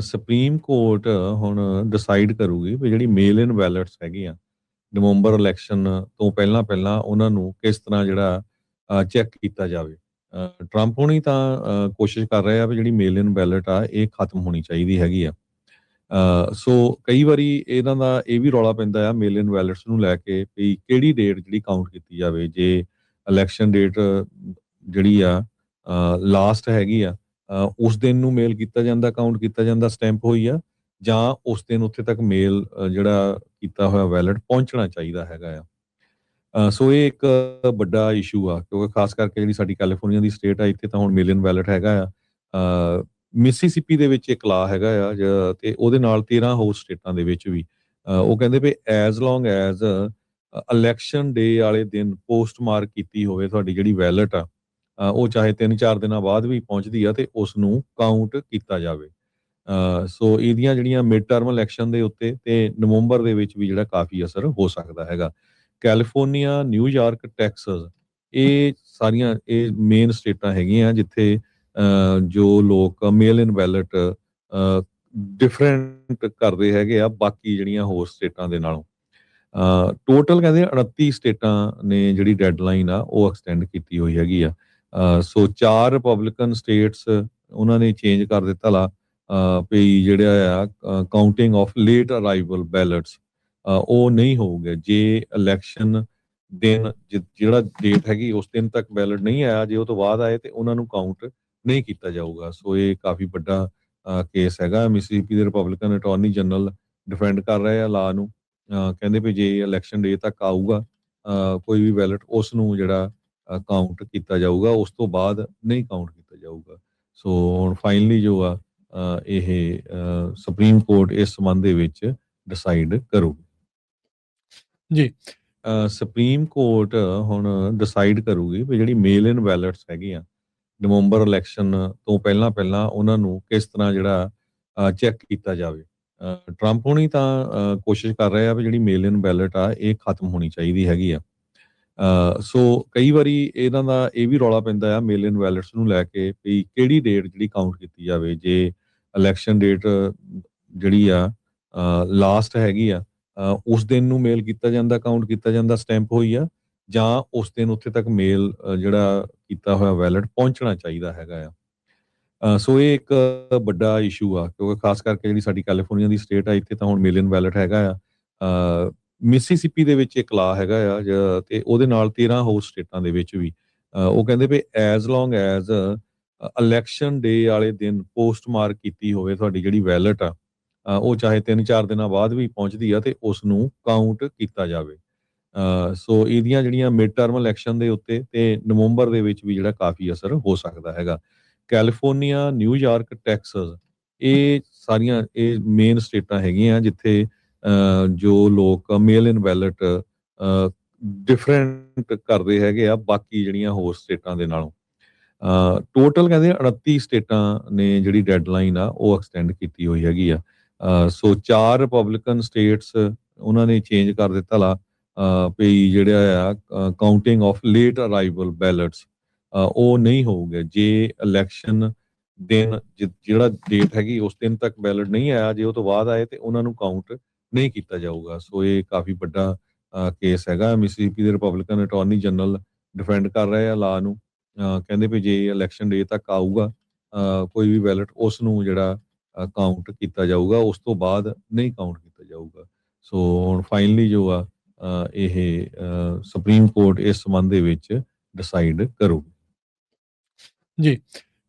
Supreme court ਹੁਣ decide ਕਰੂਗੀ ਵੀ ਜਿਹੜੀ ਮੇਲ ਇਨ ਬੈਲਟਸ ਹੈਗੀਆਂ ਨਵੰਬਰ ਇਲੈਕਸ਼ਨ ਤੋਂ ਪਹਿਲਾਂ ਉਹਨਾਂ ਨੂੰ ਕਿਸ ਤਰ੍ਹਾਂ ਜਿਹੜਾ ਚੈੱਕ ਕੀਤਾ ਜਾਵੇ। ਟਰੰਪ ਹੁਣੀ ਤਾਂ ਕੋਸ਼ਿਸ਼ ਕਰ ਰਹੇ ਆ ਵੀ ਜਿਹੜੀ ਮੇਲ ਇਨ ਬੈਲਟ ਆ ਇਹ ਖਤਮ ਹੋਣੀ ਚਾਹੀਦੀ ਹੈਗੀ ਆ। ਸੋ ਕਈ ਵਾਰੀ ਇਹਨਾਂ ਦਾ ਇਹ ਵੀ ਰੌਲਾ ਪੈਂਦਾ ਆ ਮੇਲ ਇਨ ਬੈਲਟਸ ਨੂੰ ਲੈ ਕੇ ਵੀ ਕਿਹੜੀ ਡੇਟ ਜਿਹੜੀ ਕਾਊਂਟ ਕੀਤੀ ਜਾਵੇ। ਜੇ ਇਲੈਕਸ਼ਨ ਡੇਟ ਜਿਹੜੀ ਆ ਲਾਸਟ ਹੈਗੀ ਆ ਉਸ ਦਿਨ ਨੂੰ ਮੇਲ ਕੀਤਾ ਜਾਂਦਾ, ਕਾਊਂਟ ਕੀਤਾ ਜਾਂਦਾ, ਸਟੈਂਪ ਹੋਈ ਆ, ਜਾਂ ਉਸ ਦਿਨ ਉੱਥੇ ਤੱਕ ਮੇਲ ਜਿਹੜਾ ਕੀਤਾ ਹੋਇਆ ਬੈਲਟ ਪਹੁੰਚਣਾ ਚਾਹੀਦਾ ਹੈਗਾ ਆ। ਸੋ ਇਹ ਇੱਕ ਵੱਡਾ ਇਸ਼ੂ ਆ ਕਿਉਂਕਿ ਖਾਸ ਕਰਕੇ ਜਿਹੜੀ ਸਾਡੀ ਕੈਲੀਫੋਰਨੀਆ ਦੀ ਸਟੇਟ ਆ ਇੱਥੇ ਤਾਂ ਹੁਣ ਮਿਲੀਅਨ ਬੈਲਟ ਹੈਗਾ ਆ। ਮਿਸੀਸਿਪੀ ਦੇ ਵਿੱਚ ਇੱਕ ਲਾ ਹੈਗਾ ਆ ਤੇ ਉਹਦੇ ਨਾਲ 13 ਹੋਰ ਸਟੇਟਾਂ ਦੇ ਵਿੱਚ ਵੀ ਉਹ ਕਹਿੰਦੇ ਵੀ ਐਜ਼ ਲੌਂਗ ਐਜ਼ ਇਲੈਕਸ਼ਨ ਡੇ ਵਾਲੇ ਦਿਨ ਪੋਸਟ ਮਾਰਕ ਕੀਤੀ ਹੋਵੇ ਤੁਹਾਡੀ ਜਿਹੜੀ ਬੈਲਟ ਆ ਉਹ ਚਾਹੇ 3-4 ਦਿਨਾਂ ਬਾਅਦ ਵੀ ਪਹੁੰਚਦੀ ਆ ਤੇ ਉਸ ਨੂੰ ਕਾਊਂਟ ਕੀਤਾ ਜਾਵੇ। ਸੋ ਇਹਦੀਆਂ ਜਿਹੜੀਆਂ ਮਿਡ ਟਰਮ ਇਲੈਕਸ਼ਨ ਦੇ ਉੱਤੇ ਤੇ ਨਵੰਬਰ ਦੇ ਵਿੱਚ ਵੀ ਜਿਹੜਾ ਕਾਫੀ ਅਸਰ ਹੋ ਸਕਦਾ ਹੈਗਾ। ਕੈਲੀਫੋਰਨੀਆ, ਨਿਊਯਾਰਕ, ਟੈਕਸਸ ਇਹ ਸਾਰੀਆਂ ਇਹ ਮੇਨ ਸਟੇਟਾਂ ਹੈਗੀਆਂ ਜਿੱਥੇ ਜੋ ਲੋਕ ਮੇਲ ਇਨ ਬੈਲਟ ਡਿਫਰੈਂਟ ਕਰਦੇ ਹੈਗੇ ਆ ਬਾਕੀ ਜਿਹੜੀਆਂ ਹੋਰ ਸਟੇਟਾਂ ਦੇ ਨਾਲੋਂ। ਟੋਟਲ ਕਹਿੰਦੇ 29 ਸਟੇਟਾਂ ਨੇ ਜਿਹੜੀ ਡੈਡਲਾਈਨ ਆ ਉਹ ਐਕਸਟੈਂਡ ਕੀਤੀ ਹੋਈ ਹੈਗੀ ਆ। ਸੋ 4 ਰਿਪਬਲਿਕਨ ਸਟੇਟਸ ਉਹਨਾਂ ਨੇ ਚੇਂਜ ਕਰ ਦਿੱਤਾ ਲਾ ਵੀ ਜਿਹੜਾ ਆ counting of late arrival ballots ਉਹ ਨਹੀਂ ਹੋਊਗਾ ਜੇ ਇਲੈਕਸ਼ਨ ਦਿਨ ਜਿਹੜਾ ਡੇਟ ਹੈਗੀ ਉਸ ਦਿਨ ਤੱਕ ਬੈਲਟ ਨਹੀਂ ਆਇਆ, ਜੇ ਉਹ ਤੋਂ ਬਾਅਦ ਆਏ ਤੇ ਉਹਨਾਂ ਨੂੰ ਕਾਊਂਟ ਨਹੀਂ ਕੀਤਾ ਜਾਊਗਾ। ਸੋ ਇਹ ਕਾਫੀ ਵੱਡਾ ਕੇਸ ਹੈਗਾ। ਮਿਸੀਸਿਪੀ ਦੇ ਰਿਪਬਲਿਕਨ ਅਟਾਰਨੀ ਜਨਰਲ ਡਿਫੈਂਡ ਕਰ ਰਹੇ ਆ ਲਾ ਨੂੰ। ਕਹਿੰਦੇ ਵੀ ਜੇ ਇਲੈਕਸ਼ਨ ਡੇ ਤੱਕ ਆਊਗਾ ਕੋਈ ਵੀ ਬੈਲਟ ਉਸ ਨੂੰ ਜਿਹੜਾ ਕਾਊਂਟ ਕੀਤਾ ਜਾਊਗਾ, ਉਸ ਤੋਂ ਬਾਅਦ ਨਹੀਂ ਕਾਊਂਟ ਕੀਤਾ ਜਾਊਗਾ। ਸੋ ਹੁਣ ਫਾਈਨਲੀ ਜੋ ਆ ਇਹ ਸੁਪਰੀਮ ਕੋਰਟ ਇਸ ਸੰਬੰਧ ਦੇ ਵਿੱਚ ਡਿਸਾਈਡ ਕਰੂਗੀ ਜੀ। ਸੁਪਰੀਮ ਕੋਰਟ ਹੁਣ ਡਿਸਾਈਡ ਕਰੂਗੀ ਵੀ ਜਿਹੜੀ ਮੇਲ ਇਨ ਬੈਲਟਸ ਹੈਗੀਆਂ ਨਵੰਬਰ ਇਲੈਕਸ਼ਨ ਤੋਂ ਪਹਿਲਾਂ ਉਹਨਾਂ ਨੂੰ ਕਿਸ ਤਰ੍ਹਾਂ ਜਿਹੜਾ ਚੈੱਕ ਕੀਤਾ ਜਾਵੇ। ਟਰੰਪ ਹੁਣੀ ਤਾਂ ਕੋਸ਼ਿਸ਼ ਕਰ ਰਹੇ ਆ ਵੀ ਜਿਹੜੀ ਮੇਲ ਇਨ ਬੈਲਟ ਆ ਇਹ ਖਤਮ ਹੋਣੀ ਚਾਹੀਦੀ ਹੈਗੀ ਆ। ਸੋ ਕਈ ਵਾਰੀ ਇਹਨਾਂ ਦਾ ਇਹ ਵੀ ਰੌਲਾ ਪੈਂਦਾ ਆ ਮੇਲ ਇਨ ਬੈਲਟਸ ਨੂੰ ਲੈ ਕੇ ਵੀ ਕਿਹੜੀ ਡੇਟ ਜਿਹੜੀ ਕਾਊਂਟ ਕੀਤੀ ਜਾਵੇ। ਜੇ ਇਲੈਕਸ਼ਨ ਡੇਟ ਜਿਹੜੀ ਆ ਲਾਸਟ ਹੈਗੀ ਆ ਉਸ ਦਿਨ ਨੂੰ ਮੇਲ ਕੀਤਾ ਜਾਂਦਾ, ਕਾਊਂਟ ਕੀਤਾ ਜਾਂਦਾ, ਸਟੈਂਪ ਹੋਈ ਆ, ਜਾਂ ਉਸ ਦਿਨ ਉੱਥੇ ਤੱਕ ਮੇਲ ਜਿਹੜਾ ਕੀਤਾ ਹੋਇਆ ਬੈਲਟ ਪਹੁੰਚਣਾ ਚਾਹੀਦਾ ਹੈਗਾ ਆ। ਸੋ ਇਹ ਇੱਕ ਵੱਡਾ ਇਸ਼ੂ ਆ ਕਿਉਂਕਿ ਖਾਸ ਕਰਕੇ ਜਿਹੜੀ ਸਾਡੀ ਕੈਲੀਫੋਰਨੀਆ ਦੀ ਸਟੇਟ ਆ ਇੱਥੇ ਤਾਂ ਹੁਣ ਮਿਲੀਅਨ ਬੈਲਟ ਹੈਗਾ ਆ। ਮਿਸੀਸਿਪੀ ਦੇ ਵਿੱਚ ਇੱਕ ਲਾ ਹੈਗਾ ਆ ਤੇ ਉਹਦੇ ਨਾਲ 13 ਹੋਰ ਸਟੇਟਾਂ ਦੇ ਵਿੱਚ ਵੀ ਉਹ ਕਹਿੰਦੇ ਵੀ ਐਜ਼ ਲੌਂਗ ਐਜ਼ ਇਲੈਕਸ਼ਨ ਡੇ ਵਾਲੇ ਦਿਨ ਪੋਸਟ ਮਾਰਕ ਕੀਤੀ ਹੋਵੇ ਤੁਹਾਡੀ ਜਿਹੜੀ ਬੈਲਟ ਆ ਉਹ ਚਾਹੇ 3-4 ਦਿਨਾਂ ਬਾਅਦ ਵੀ ਪਹੁੰਚਦੀ ਆ ਤੇ ਉਸ ਨੂੰ ਕਾਊਂਟ ਕੀਤਾ ਜਾਵੇ। ਸੋ ਇਹਦੀਆਂ ਜਿਹੜੀਆਂ ਮਿਡ ਟਰਮ ਇਲੈਕਸ਼ਨ ਦੇ ਉੱਤੇ ਤੇ ਨਵੰਬਰ ਦੇ ਵਿੱਚ ਵੀ ਜਿਹੜਾ ਕਾਫੀ ਅਸਰ ਹੋ ਸਕਦਾ ਹੈਗਾ। ਕੈਲੀਫੋਰਨੀਆ, ਨਿਊਯਾਰਕ, ਟੈਕਸਸ ਇਹ ਸਾਰੀਆਂ ਇਹ ਮੇਨ ਸਟੇਟਾਂ ਹੈਗੀਆਂ ਜਿੱਥੇ ਜੋ ਲੋਕ ਮੇਲ ਇਨ ਬੈਲਟ ਡਿਫਰੈਂਟ ਕਰਦੇ ਹੈਗੇ ਆ ਬਾਕੀ ਜਿਹੜੀਆਂ ਹੋਰ ਸਟੇਟਾਂ ਦੇ ਨਾਲੋਂ। ਟੋਟਲ ਕਹਿੰਦੇ 29 ਸਟੇਟਾਂ ਨੇ ਜਿਹੜੀ ਡੈਡਲਾਈਨ ਆ ਉਹ ਐਕਸਟੈਂਡ ਕੀਤੀ ਹੋਈ ਹੈਗੀ ਆ। ਸੋ 4 ਰਿਪਬਲਿਕਨ ਸਟੇਟਸ ਉਹਨਾਂ ਨੇ ਚੇਂਜ ਕਰ ਦਿੱਤਾ ਲਾ ਵੀ ਜਿਹੜਾ ਆ counting of late arrival ballots ਉਹ ਨਹੀਂ ਹੋਊਗਾ ਜੇ ਇਲੈਕਸ਼ਨ ਦਿਨ ਜਿਹੜਾ ਡੇਟ ਹੈਗੀ ਉਸ ਦਿਨ ਤੱਕ ਬੈਲਟ ਨਹੀਂ ਆਇਆ, ਜੇ ਉਹ ਤੋਂ ਬਾਅਦ ਆਏ ਤੇ ਉਹਨਾਂ ਨੂੰ ਕਾਊਂਟ ਨਹੀਂ ਕੀਤਾ ਜਾਊਗਾ। ਸੋ ਇਹ ਕਾਫੀ ਵੱਡਾ ਕੇਸ ਹੈਗਾ। ਮਿਸੀਸਿਪੀ ਦੇ ਰਿਪਬਲਿਕਨ ਅਟਾਰਨੀ ਜਨਰਲ ਡਿਫੈਂਡ ਕਰ ਰਹੇ ਆ ਲਾ ਨੂੰ। ਕਹਿੰਦੇ ਵੀ ਜੇ ਇਲੈਕਸ਼ਨ ਡੇ ਤੱਕ ਆਊਗਾ ਕੋਈ ਵੀ ਬੈਲਟ ਉਸ ਨੂੰ ਜਿਹੜਾ ਕਾਊਂਟ ਕੀਤਾ ਜਾਊਗਾ, ਉਸ ਤੋਂ ਬਾਅਦ ਨਹੀਂ ਕਾਊਂਟ ਕੀਤਾ ਜਾਊਗਾ। ਸੋ ਹੁਣ ਫਾਈਨਲੀ ਜੋ ਆ ਇਹ ਸੁਪਰੀਮ ਕੋਰਟ ਇਸ ਸੰਬੰਧ ਦੇ ਵਿੱਚ ਡਿਸਾਈਡ ਕਰੂਗੀ ਜੀ।